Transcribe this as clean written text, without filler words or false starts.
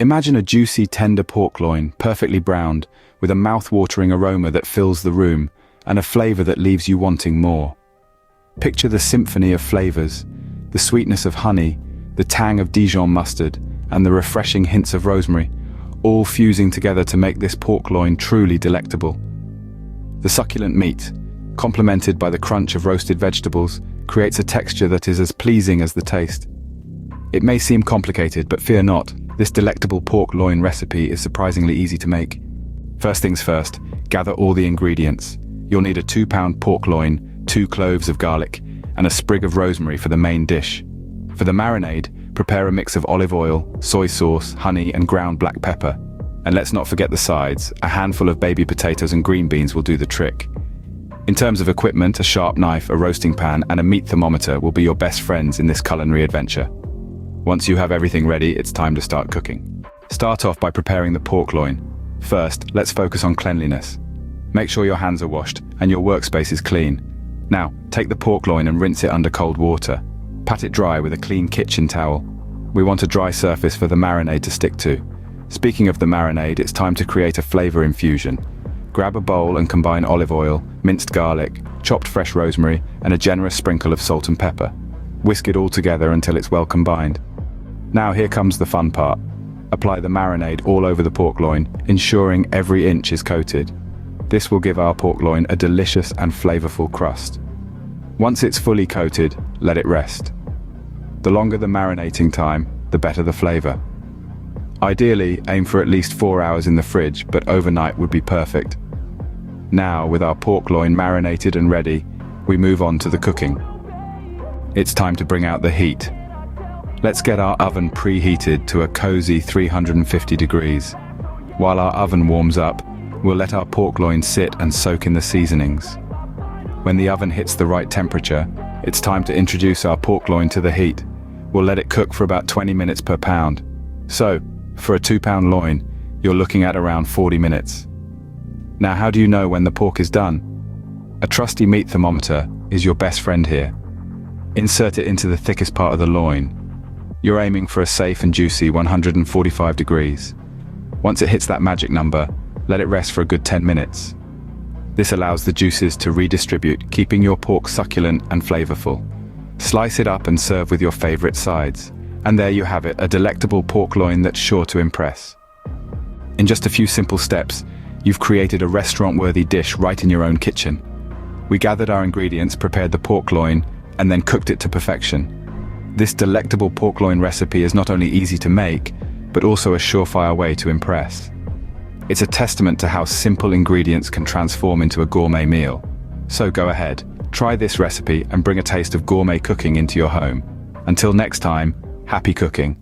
Imagine a juicy, tender pork loin, perfectly browned, with a mouth-watering aroma that fills the room, and a flavor that leaves you wanting more. Picture the symphony of flavors, the sweetness of honey, the tang of Dijon mustard, and the refreshing hints of rosemary, all fusing together to make this pork loin truly delectable. The succulent meat, complemented by the crunch of roasted vegetables, creates a texture that is as pleasing as the taste. It may seem complicated, but fear not, this delectable pork loin recipe is surprisingly easy to make. First things first, gather all the ingredients. You'll need a 2-pound pork loin, 2 cloves of garlic, and a sprig of rosemary for the main dish. For the marinade, prepare a mix of olive oil, soy sauce, honey, and ground black pepper. And let's not forget the sides, a handful of baby potatoes and green beans will do the trick. In terms of equipment, a sharp knife, a roasting pan, and a meat thermometer will be your best friends in this culinary adventure. Once you have everything ready, it's time to start cooking. Start off by preparing the pork loin. First, let's focus on cleanliness. Make sure your hands are washed and your workspace is clean. Now, take the pork loin and rinse it under cold water. Pat it dry with a clean kitchen towel. We want a dry surface for the marinade to stick to. Speaking of the marinade, it's time to create a flavor infusion. Grab a bowl and combine olive oil, minced garlic, chopped fresh rosemary, and a generous sprinkle of salt and pepper. Whisk it all together until it's well combined. Now here comes the fun part. Apply the marinade all over the pork loin, ensuring every inch is coated. This will give our pork loin a delicious and flavorful crust. Once it's fully coated, let it rest. The longer the marinating time, the better the flavor. Ideally, aim for at least 4 hours in the fridge, but overnight would be perfect. Now, with our pork loin marinated and ready, we move on to the cooking. It's time to bring out the heat. Let's get our oven preheated to a cozy 350 degrees. While our oven warms up, we'll let our pork loin sit and soak in the seasonings. When the oven hits the right temperature, it's time to introduce our pork loin to the heat. We'll let it cook for about 20 minutes per pound. So, for a 2-pound loin, you're looking at around 40 minutes. Now, how do you know when the pork is done? A trusty meat thermometer is your best friend here. Insert it into the thickest part of the loin. You're aiming for a safe and juicy 145 degrees. Once it hits that magic number, let it rest for a good 10 minutes. This allows the juices to redistribute, keeping your pork succulent and flavorful. Slice it up and serve with your favorite sides. And there you have it, a delectable pork loin that's sure to impress. In just a few simple steps, you've created a restaurant-worthy dish right in your own kitchen. We gathered our ingredients, prepared the pork loin, and then cooked it to perfection. This delectable pork loin recipe is not only easy to make, but also a surefire way to impress. It's a testament to how simple ingredients can transform into a gourmet meal. So go ahead, try this recipe and bring a taste of gourmet cooking into your home. Until next time, happy cooking.